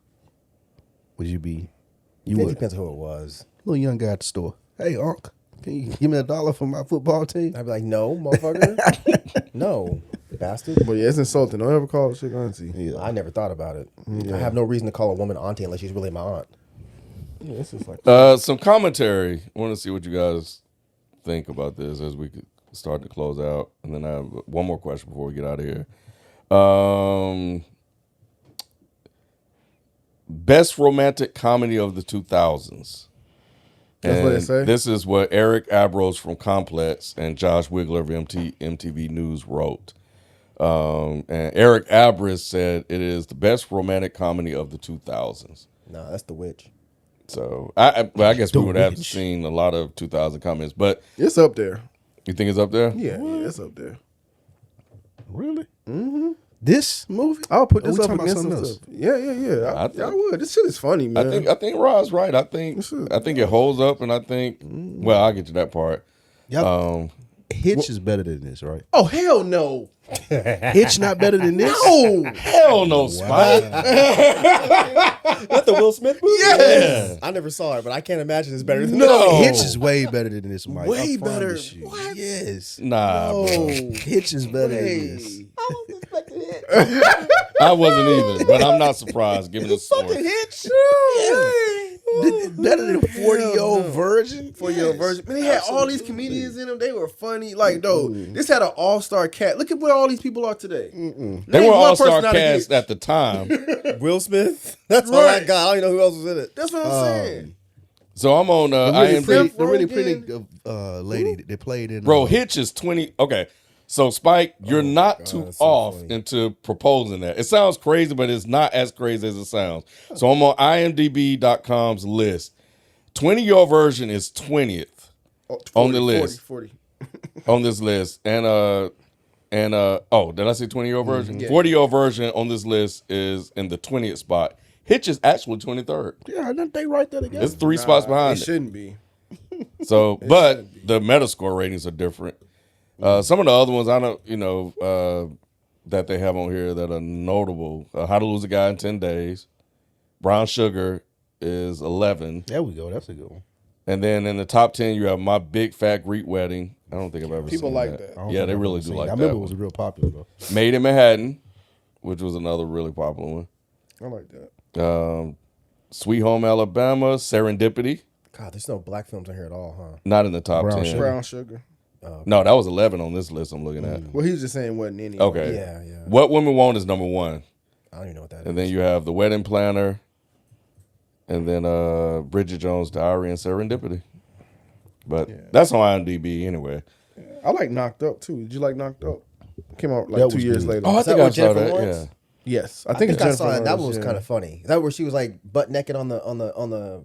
would you be you It would depends on who it was. little young guy at the store. Hey Unc, can you give me $1 for my football team? I'd be like, no, motherfucker. No, bastard. But yeah, it's insulting. Don't ever call a chick auntie. Yeah. I never thought about it. I have no reason to call a woman auntie unless she's really my aunt. Yeah, it's just like Some commentary. I want to see what you guys think about this as we could start to close out. And then I have one more question before we get out of here. Best romantic comedy of the 2000s. That's what they And say? This is what Eric Abrams from Complex and Josh Wigler of MTV News wrote. And Eric Abrams said it is the best romantic comedy of the 2000s. Nah, that's The Witch. So I guess we would have Witch. seen a lot of 2000 comments, but it's up there. you think it's up there? Yeah, it's up there. Really? Mm-hmm. This movie? I'll put Are this we up talking about against some something else? stuff. Yeah. I would. This shit is funny, man. I think Rod's right. I think it holds up, and I think well, I'll get to that part. Yep. Hitch is better than this, right? Oh hell no. Hitch not better than this? Oh Hell no, Spike. That's the Will Smith movie? Yes. I never saw it, but I can't imagine it's better than No. Hitch is way better than this, Mike. Way I better. promise you. What? Yes. Nah, bro. Hitch is better than this. Hey. I was expecting it. I wasn't either, but I'm not surprised given the story. Hitch. Better than a 40-year-old virgin? 4-year-old version. Man, they had all these comedians in them. They were funny. Like, this had an all-star cast. Look at where all these people are today. They Name were one all-star person out of cast Hitch. at the time. Will Smith. That's all I Right. got. I don't even know who else was in it. That's what I'm saying. So I'm on IMDb. The really Rogen. pretty lady that played in Bro, Hitch is 20. Okay. So, Spike, you're not God, too that's so off funny. into proposing that. It sounds crazy, but it's not as crazy as it sounds. So, I'm on IMDb.com's list. 20-year version is 20th on the list. 40. On this list. And oh, did I say 20-year version? Yeah. 40-year version on this list is in the 20th spot. Hitch is actually 23rd. Yeah, didn't they write that together? It's 3 spots It behind it. shouldn't be. So, but the Metascore ratings are different. Some of the other ones I don't, that they have on here that are notable. How to Lose a Guy in 10 Days. Brown Sugar is 11. There we go. That's a good one. And then in the top 10, you have My Big Fat Greek Wedding. I don't think I've ever People seen like that. that. I don't Yeah, think they I've really ever do seen like it. I that remember it one. was real popular though. Made in Manhattan, which was another really popular one. I like that. Sweet Home Alabama, Serendipity. God, there's no black films in here at all, huh? Not in the top Brown 10. Sugar. Brown Sugar. No, that was 11 on this list I'm looking at. Well, he was just saying wasn't any. Okay. Yeah. What Women Want is number 1. I don't even know what that is. And then you have The Wedding Planner, and then Bridget Jones' Diary and Serendipity. But that's on IMDb anyway. I like Knocked Up too. Did you like Knocked Up? Came out like That 2 was years good. later. Oh, I Is that think I with saw Jennifer that. Lawrence? Yeah. Yes, I think I Jennifer saw it. That Lawrence, one was yeah. kind of funny. Is that where she was like butt naked on the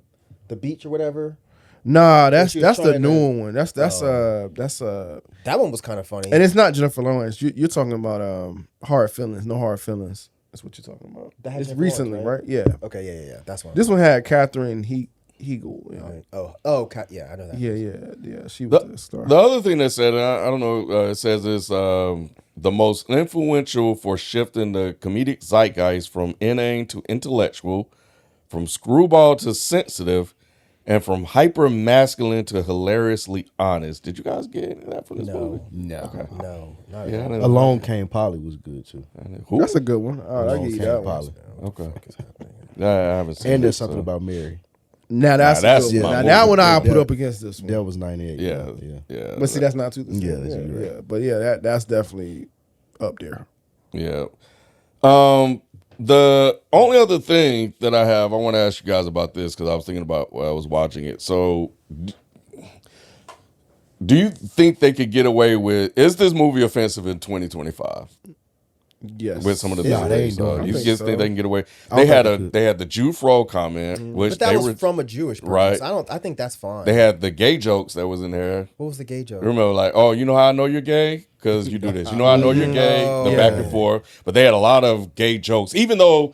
beach or whatever? Nah, that's she was the trying newer to- one. That's That one was kind of funny. and it's not Jennifer Lawrence. You're talking about Hard Feelings. No Hard Feelings. That's what you're talking about. That had It's Jennifer recently, Lawrence, right? Yeah. Okay, yeah. That's one. This one had Catherine Hegel. Yeah. Yeah, I know that. Yeah. She was the star. The other thing that said, I don't know, it says is the most influential for shifting the comedic zeitgeist from inane to intellectual, from screwball to sensitive, and from hyper masculine to hilariously honest. Did you guys get any of that from this movie? No. No, not Yeah, I at all. didn't- Alone Came Polly was good too. Who? That's a good one. All right, I'll Alone give you Came that one. Polly. Okay. I haven't seen And it, there's something so- about Mary. Now that's, Nah, a that's good my one. Now movie. that one I'll put Yeah. up against this one. That was 98. Yeah. But see, that's not too. Yeah, that's right. Yeah, but yeah, that's definitely up there. Yeah. The only other thing that I want to ask you guys about this because I was thinking about while I was watching it. So, do you think they could get away with? Is this movie offensive in 2025? Yes. with some of the Yeah, they things. ain't doing it. You I think just so. think they can get away. I They don't had think they could. they had the Jew Fro comment, which But that they was were from a Jewish person. Right. So I think that's fine. they had the gay jokes that was in there. What was the gay joke? Remember, like, oh, you know how I know you're gay? Because you do this. You know how I know you're gay? The back and forth. But they had a lot of gay jokes, even though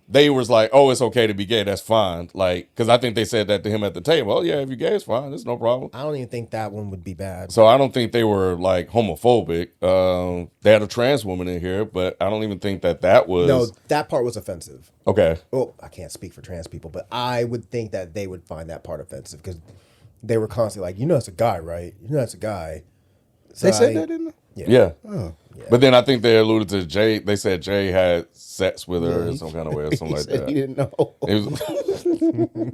they was like, oh, it's okay to be gay. That's fine. Like, because I think they said that to him at the table. Oh, yeah, if you're gay, it's fine. There's no problem. I don't even think that one would be bad. So I don't think they were like homophobic. They had a trans woman in here, but I don't even think that was. No, that part was offensive. Okay. Well, I can't speak for trans people, but I would think that they would find that part offensive because they were constantly like, that's a guy, right? That's a guy. So They said that, didn't they? Yeah. Oh. But then I think they alluded to Jay. They said Jay had sex with her in some kind of way or something like said that. he didn't know. It was,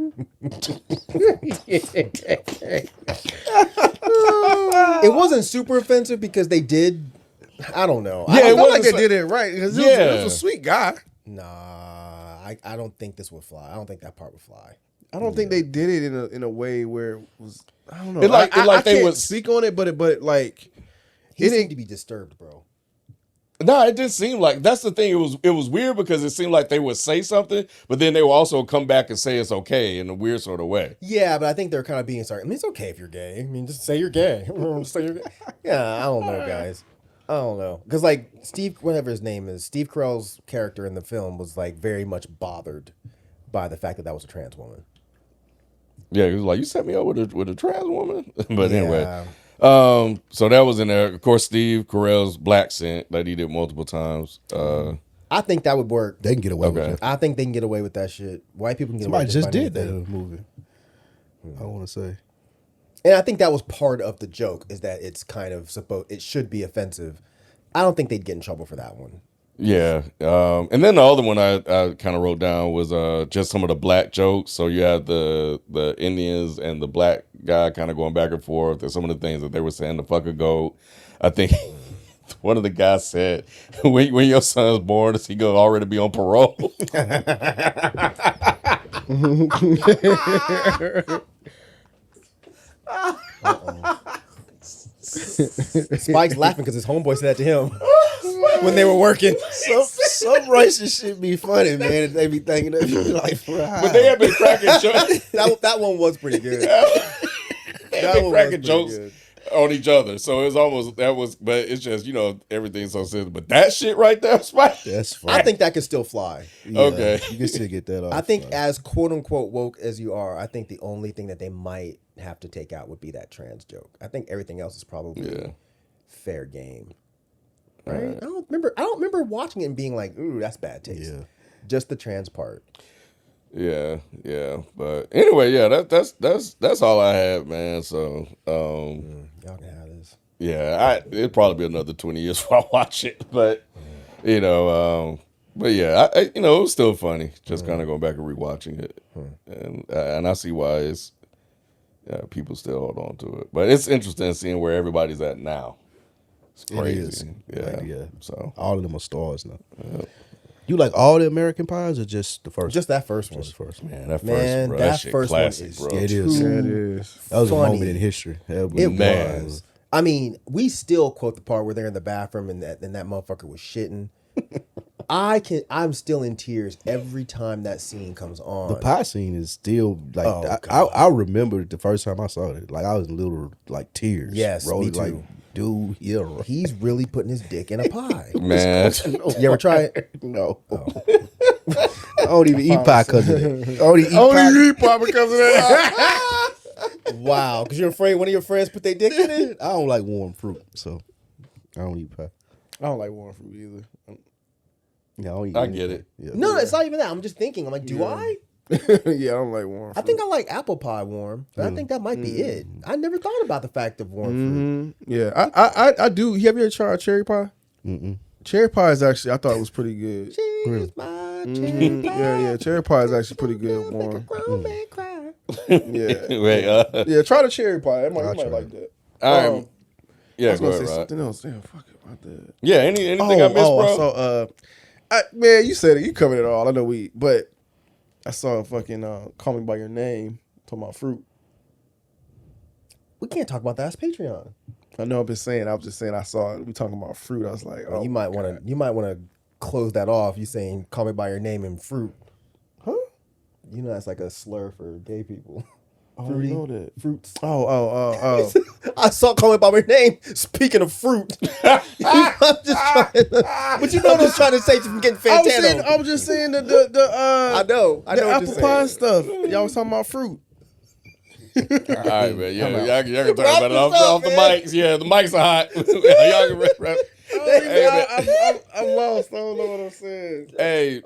It wasn't super offensive because they did. I don't know. Yeah, I it feel like wasn't they did it right because Yeah. it was a sweet guy. Nah, I don't think this would fly. I don't think that part would fly. I don't think they did it in a way where it was. I don't know. It like- I, it like I they can't was- speak on it, but like He it seemed ain't. to be disturbed, bro. no, it didn't seem like that's the thing. It was weird because it seemed like they would say something, but then they would also come back and say it's okay in a weird sort of way. Yeah, but I think they're kind of being sorry. I mean, it's okay if you're gay. I mean, just say you're gay. Say you're gay. Yeah, I don't know, guys. I don't know. Because, like, whatever his name is, Steve Carell's character in the film was, like, very much bothered by the fact that was a trans woman. Yeah, he was like, "You set me up with a trans woman." But anyway, Yeah. so that was in there. Of course, Steve Carell's black scent that he did multiple times. I think that would work. They can get away with Okay. it. I think they can get away with that shit. White people can get away Somebody with just about did that anything. in a movie. I want to say. And I think that was part of the joke is that it's kind of it should be offensive. I don't think they'd get in trouble for that one. Yeah, and then the other one I kind of wrote down was just some of the black jokes. So you had the Indians and the black guy kind of going back and forth. And some of the things that they were saying, the fuck a goat. I think one of the guys said, when your son's born, is he going to already be on parole? Spike's laughing because his homeboy said that to him when they were working. Some racist shit be funny, man. If they be thinking that you be like, But they have been cracking jokes. That one was pretty good. They've been one was cracking pretty jokes good. on each other. So it was almost, but it's just, everything's so simple. But that shit right there, Spike. that's funny. I think that could still fly. Yeah, Okay. you can still get that off. I think as quote unquote woke as you are, I think the only thing that they might have to take out would be that trans joke. I think everything else is probably fair game. Right? I don't remember watching it and being like, ooh, that's bad taste. Yeah. Just the trans part. Yeah. But anyway, yeah, that's all I had, man. So Y'all can have this. yeah, it'll probably be another 20 years before I watch it. But but yeah, it was still funny. Just kind of going back and rewatching it, and I see why it's people still hold on to it. But it's interesting seeing where everybody's at now. It's crazy. It is. Yeah. Like, yeah. So all of them are stars now. You like all the American Pies or just the first? Just that first one. Just the first. man, that first Man, bro, that shit first one classic, is- bro. Yeah, it is. Yeah, it is. That was a funny. moment in history. That It Man. was. I mean, we still quote the part where they're in the bathroom and that motherfucker was shitting. I'm still in tears every time that scene comes on. The pie scene is still like Oh, I remember the first time I saw it. Like I was in little like tears. Yes, me rolling, like, too. dude, yeah. He's really putting his dick in a pie. Man, You ever try it? No. I don't even eat pie because of it. I don't even eat pie. Only you pop because of that. Wow, because you're afraid one of your friends put their dick in it? I don't like warm fruit, so I don't eat pie. I don't like warm fruit either. Yeah, I don't eat I anything. get it. Yeah. No, it's not even that. I'm just thinking. I'm like, do I? Yeah, I don't like warm fruit. I think I like apple pie warm. But I think that might be it. I never thought about the fact of warm fruit. Yeah, I do. Have you ever tried cherry pie? Mm-mm. Cherry pie is actually, I thought it was pretty good. She's my cherry pie. Yeah, cherry pie is actually pretty good Make a warm. grown man cry. Yeah, Wait, yeah. Try the cherry pie. You I'll might try like it. that. all right. I Yeah, was go gonna ahead, say Rod. something else. Damn, fuck it about that. Yeah, anything I missed, bro? So, man, you said it. You covered it all. I know but I saw a fucking Call Me by Your Name talking about fruit. We can't talk about that. It's Patreon. I know I've been saying. I was just saying I saw it. We talking about fruit. I was like, oh, You might want to close that off. You saying "call me by your name" and fruit. huh? You know that's like a slur for gay people. Oh, Fruity I know that. fruits. Oh. I saw "call me by my name." Speaking of fruit, I'm just trying to, but you know what I'm trying to say from getting Fantano. I was just saying I the know the what apple you're pie saying. stuff. Y'all was talking about fruit. All right, man. Yeah, y'all can talk Wrap about it this off up, the man. mics. Yeah, the mics are hot. Y'all can wrap. I'm lost. I don't know what I'm saying. Hey,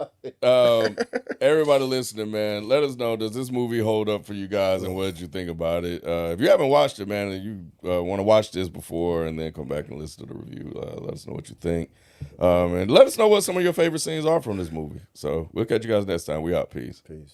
everybody listening, man, let us know, does this movie hold up for you guys, and what did you think about it? If you haven't watched it, man, and you want to watch this before and then come back and listen to the review, let us know what you think. And let us know what some of your favorite scenes are from this movie. So we'll catch you guys next time. We out. Peace. Peace.